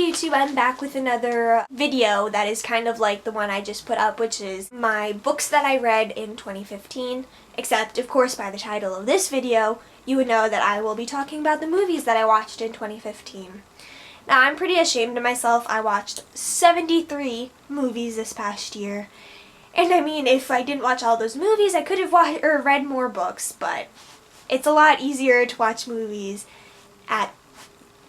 YouTube, I'm back with another video that is kind of like the one I just put up, which is my books that I read in 2015, except of course by the title of this video, you would know that I will be talking about the movies that I watched in 2015. Now I'm pretty ashamed of myself. I watched 73 movies this past year, and I mean, if I didn't watch all those movies, I could have read more books, but it's a lot easier to watch movies at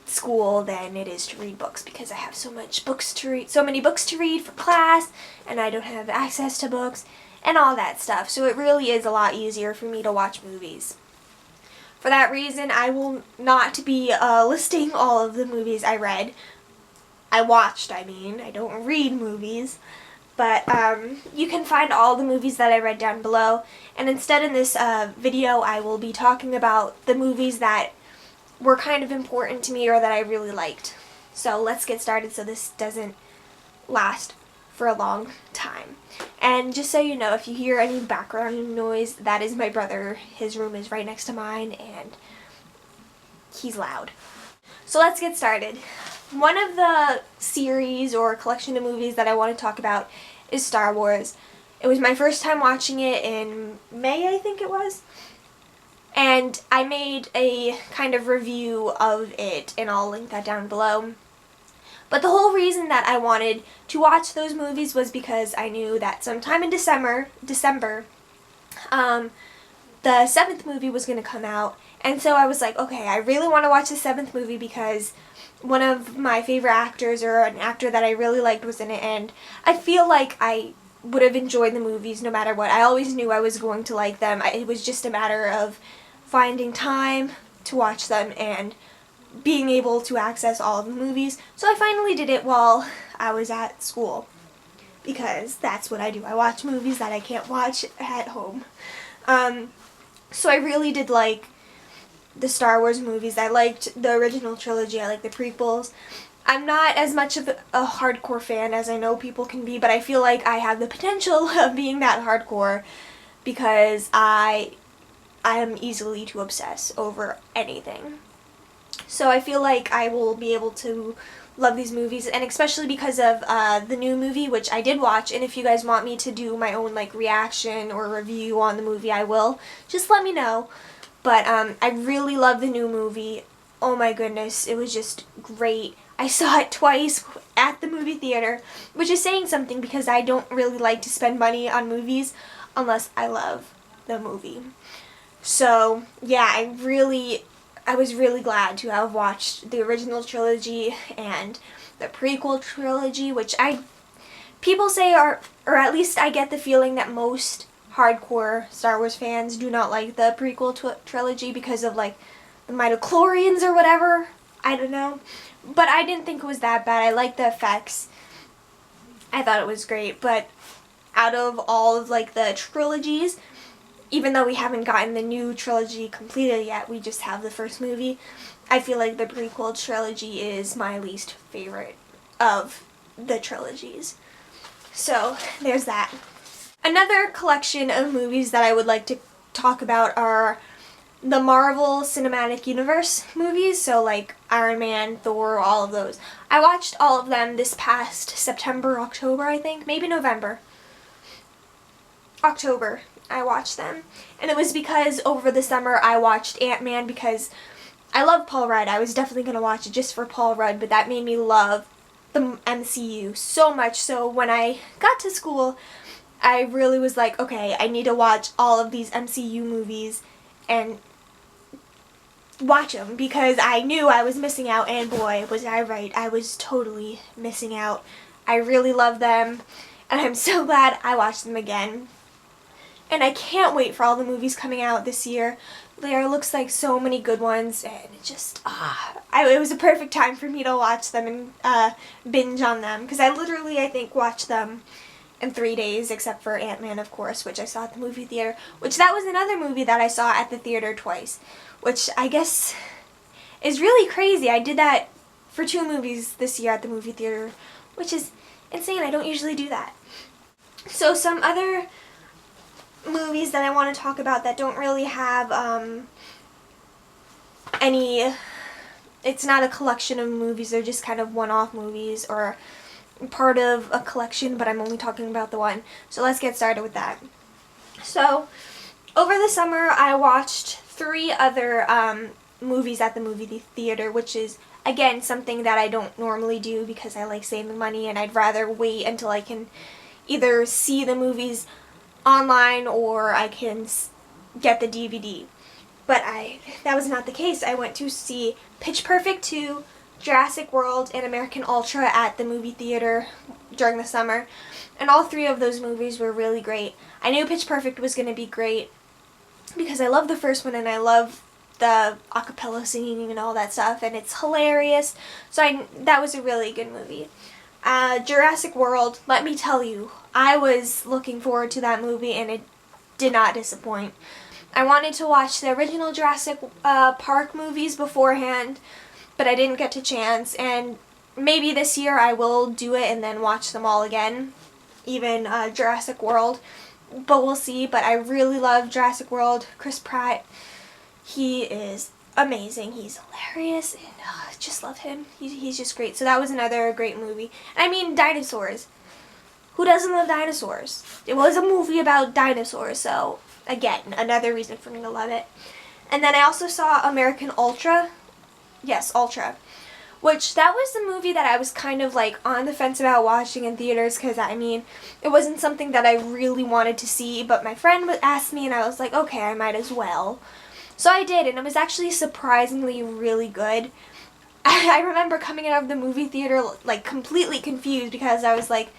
school than it is to read books because I have so many books to read for class, and I don't have access to books and all that stuff. So it really is a lot easier for me to watch movies. For that reason, I will not be listing all of the movies I read. I don't read movies. But you can find all the movies that I read down below. And instead in this video, I will be talking about the movies that were kind of important to me or that I really liked. So let's get started so this doesn't last for a long time. And just so you know, if you hear any background noise, that is my brother. His room is right next to mine and he's loud. So let's get started. One of the series or collection of movies that I want to talk about is Star Wars. It was my first time watching it in May, I think it was. And I made a kind of review of it, and I'll link that down below. But the whole reason that I wanted to watch those movies was because I knew that sometime in December, the 7th movie was going to come out. And so I was like, okay, I really want to watch the 7th movie because one of my favorite actors, or an actor that I really liked, was in it. And I feel like I would have enjoyed the movies no matter what. I always knew I was going to like them. It was just a matter of finding time to watch them and being able to access all of the movies. So I finally did it while I was at school, because that's what I do. I watch movies that I can't watch at home. So I really did like the Star Wars movies. I liked the original trilogy. I liked the prequels. I'm not as much of a hardcore fan as I know people can be, but I feel like I have the potential of being that hardcore because I am easily to obsess over anything. So I feel like I will be able to love these movies, and especially because of the new movie, which I did watch. And if you guys want me to do my own reaction or review on the movie, I will. Just let me know. But I really love the new movie. Oh my goodness, it was just great. I saw it twice at the movie theater, which is saying something because I don't really like to spend money on movies unless I love the movie. So yeah, I was really glad to have watched the original trilogy and the prequel trilogy, which people say are, or at least I get the feeling that most hardcore Star Wars fans do not like the prequel trilogy because of the midichlorians or whatever. I don't know. But I didn't think it was that bad. I liked the effects. I thought it was great. But out of all of the trilogies, even though we haven't gotten the new trilogy completed yet, we just have the first movie, I feel like the prequel trilogy is my least favorite of the trilogies. So there's that. Another collection of movies that I would like to talk about are the Marvel Cinematic Universe movies, so Iron Man, Thor, all of those. I watched all of them this past September, October, I think, maybe November. October, I watched them. And it was because over the summer I watched Ant-Man because I love Paul Rudd. I was definitely going to watch it just for Paul Rudd, but that made me love the MCU so much. So when I got to school, I really was like, okay, I need to watch all of these MCU movies and watch them because I knew I was missing out, and boy, was I right. I was totally missing out. I really love them, and I'm so glad I watched them again. And I can't wait for all the movies coming out this year. There looks like so many good ones, and it just, it was a perfect time for me to watch them and binge on them, because I literally, I think, watched them in 3 days, except for Ant-Man, of course, which I saw at the movie theater, which that was another movie that I saw at the theater twice, which I guess is really crazy. I did that for 2 movies this year at the movie theater, which is insane. I don't usually do that. So some other movies that I want to talk about that don't really have any it's not a collection of movies, they're just kind of one-off movies or part of a collection, but I'm only talking about the one. So let's get started with that. So over the summer I watched 3 other movies at the movie theater, which is again something that I don't normally do because I like saving money and I'd rather wait until I can either see the movies online or I can get the DVD. But that was not the case. I went to see Pitch Perfect 2, Jurassic World, and American Ultra at the movie theater during the summer. And all 3 of those movies were really great. I knew Pitch Perfect was going to be great because I love the first one and I love the acapella singing and all that stuff, and it's hilarious. So that was a really good movie. Jurassic World, let me tell you, I was looking forward to that movie and it did not disappoint. I wanted to watch the original Jurassic Park movies beforehand, but I didn't get the chance, and maybe this year I will do it and then watch them all again, even Jurassic World, but we'll see. But I really love Jurassic World. Chris Pratt, he is amazing. He's hilarious, and just love him. He's just great. So that was another great movie. I mean, dinosaurs. Who doesn't love dinosaurs? It was a movie about dinosaurs, so again, another reason for me to love it. And then I also saw American Ultra. Yes, Ultra. Which, that was the movie that I was kind of like on the fence about watching in theaters because, I mean, it wasn't something that I really wanted to see, but my friend asked me and I was like, okay, I might as well. So I did, and it was actually surprisingly really good. I remember coming out of the movie theater like completely confused because I was like,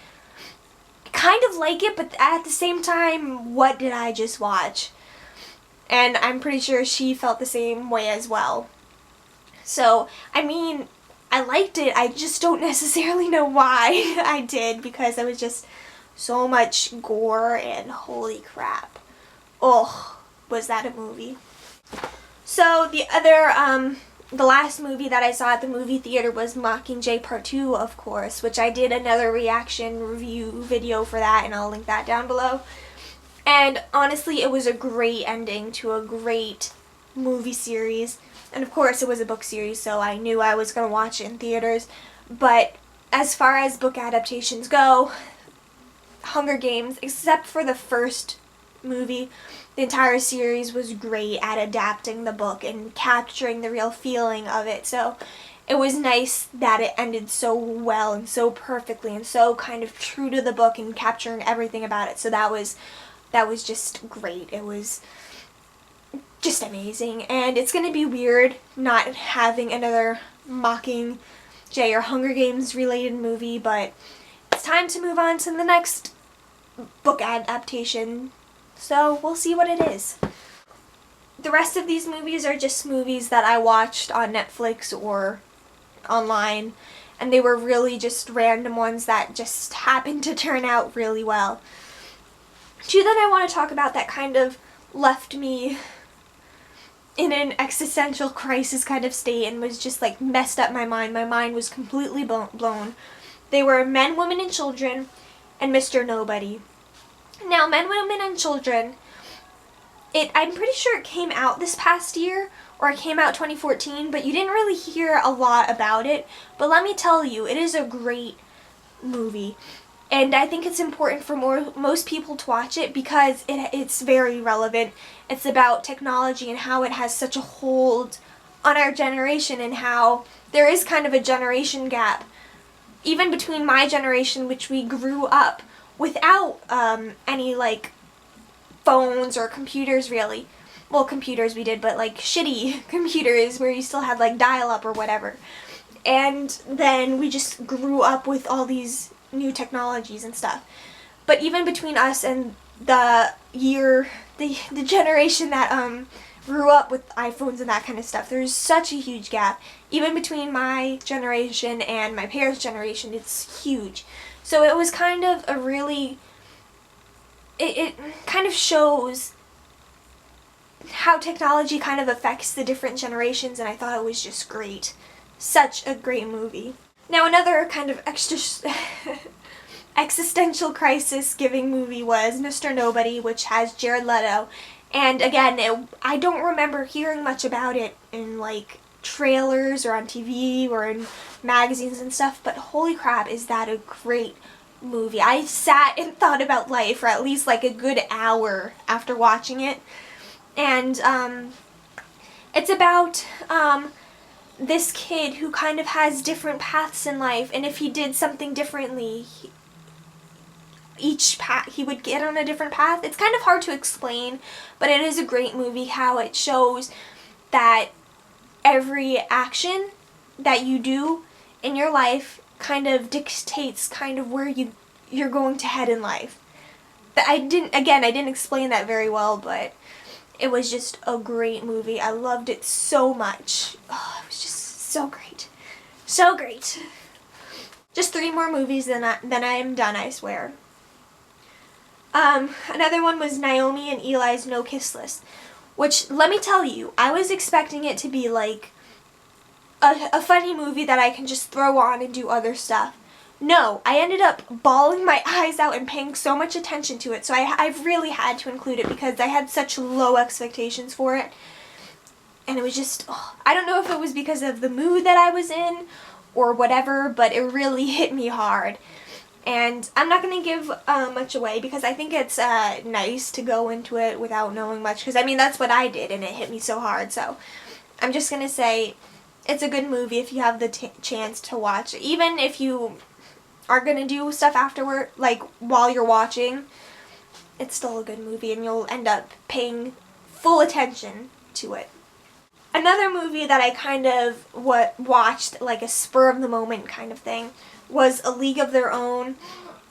kind of like it, but at the same time, what did I just watch? And I'm pretty sure she felt the same way as well. So, I mean, I liked it. I just don't necessarily know why I did, because there was just so much gore and holy crap. Oh, was that a movie? So the last movie that I saw at the movie theater was Mockingjay Part 2, of course, which I did another reaction review video for that, and I'll link that down below. And honestly, it was a great ending to a great movie series. And of course, it was a book series, so I knew I was going to watch it in theaters. But as far as book adaptations go, Hunger Games, except for the first movie, the entire series was great at adapting the book and capturing the real feeling of it. So it was nice that it ended so well and so perfectly and so kind of true to the book and capturing everything about it. So that was just great. It was just amazing. And it's going to be weird not having another Mockingjay or Hunger Games related movie, but it's time to move on to the next book adaptation. So we'll see what it is. The rest of these movies are just movies that I watched on Netflix or online, and they were really just random ones that just happened to turn out really well. 2 that I want to talk about that kind of left me in an existential crisis kind of state and was just like messed up my mind. My mind was completely blown. They were Men, Women, and Children and Mr. Nobody. Now, Men, Women, and Children, I'm pretty sure it came out this past year, or it came out 2014, but you didn't really hear a lot about it. But let me tell you, it is a great movie. And I think it's important for most people to watch it because it's very relevant. It's about technology and how it has such a hold on our generation and how there is kind of a generation gap, even between my generation, which we grew up without any like phones or computers really. Well, computers we did, but like shitty computers where you still had like dial-up or whatever. And then we just grew up with all these new technologies and stuff. But even between us and the generation that grew up with iPhones and that kind of stuff, there's such a huge gap. Even between my generation and my parents' generation, it's huge. So it was kind of a really, it kind of shows how technology kind of affects the different generations, and I thought it was just great. Such a great movie. Now, another kind of existential crisis giving movie was Mr. Nobody, which has Jared Leto. And again, I don't remember hearing much about it in like trailers or on TV or in magazines and stuff, but holy crap, is that a great movie. I sat and thought about life for at least like a good hour after watching it. And it's about this kid who kind of has different paths in life, and if he did something differently, each path he would get on a different path. It's kind of hard to explain, but it is a great movie how it shows that every action that you do in your life kind of dictates kind of where you're going to head in life. I didn't explain that very well, but it was just a great movie. I loved it so much. Oh, it was just so great. So great. Just 3 more movies, then I am done, I swear. Another one was Naomi and Eli's No Kiss List, which, let me tell you, I was expecting it to be like a funny movie that I can just throw on and do other stuff. No, I ended up bawling my eyes out and paying so much attention to it, so I've really had to include it because I had such low expectations for it. And it was just, I don't know if it was because of the mood that I was in or whatever, but it really hit me hard. And I'm not going to give much away because I think it's nice to go into it without knowing much, because I mean that's what I did and it hit me so hard. So I'm just going to say it's a good movie if you have the chance to watch it. Even if you are going to do stuff afterward, like while you're watching, it's still a good movie and you'll end up paying full attention to it. Another movie that I kind of watched like a spur of the moment kind of thing was A League of Their Own,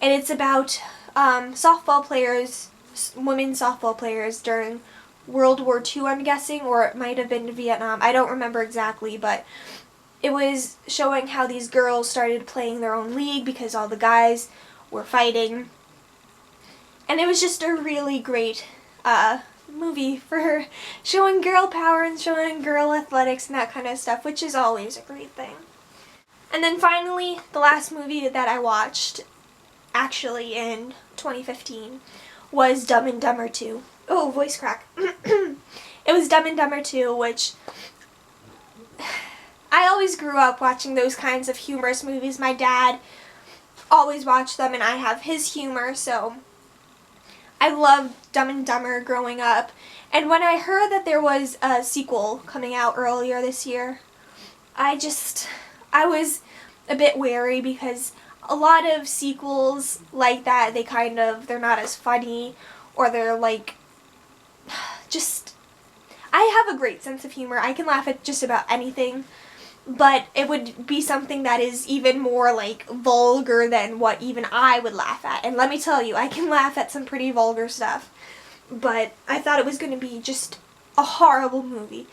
and it's about softball players, women softball players during World War II, I'm guessing, or it might have been Vietnam. I don't remember exactly, but it was showing how these girls started playing their own league because all the guys were fighting. And it was just a really great movie for showing girl power and showing girl athletics and that kind of stuff, which is always a great thing. And then finally, the last movie that I watched, actually in 2015, was Dumb and Dumber 2. Oh, voice crack. It was Dumb and Dumber 2, which I always grew up watching those kinds of humorous movies. My dad always watched them, and I have his humor, so I loved Dumb and Dumber growing up. And when I heard that there was a sequel coming out earlier this year, I was a bit wary because a lot of sequels like that, they're not as funny, or they're like, I have a great sense of humor. I can laugh at just about anything, but it would be something that is even more like vulgar than what even I would laugh at. And let me tell you, I can laugh at some pretty vulgar stuff, but I thought it was going to be just a horrible movie.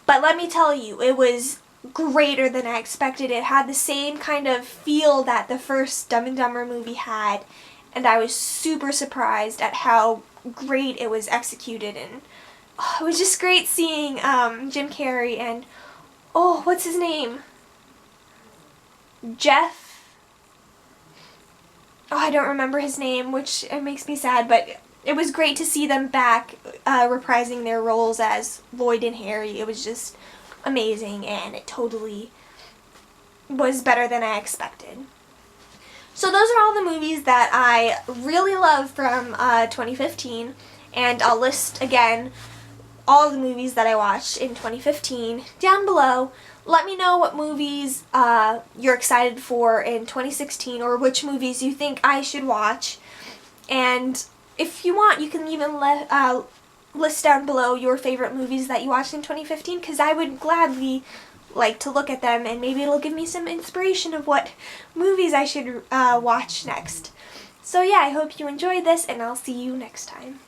But let me tell you, it was greater than I expected. It had the same kind of feel that the first Dumb and Dumber movie had, and I was super surprised at how great it was executed. And it was just great seeing Jim Carrey and, what's his name? Jeff? I don't remember his name, which it makes me sad, but it was great to see them back reprising their roles as Lloyd and Harry. It was just amazing, and it totally was better than I expected. So those are all the movies that I really love from 2015, and I'll list again all the movies that I watched in 2015 down below. Let me know what movies you're excited for in 2016, or which movies you think I should watch. And if you want, you can even list down below your favorite movies that you watched in 2015, because I would gladly like to look at them, and maybe it'll give me some inspiration of what movies I should watch next. So yeah, I hope you enjoyed this, and I'll see you next time.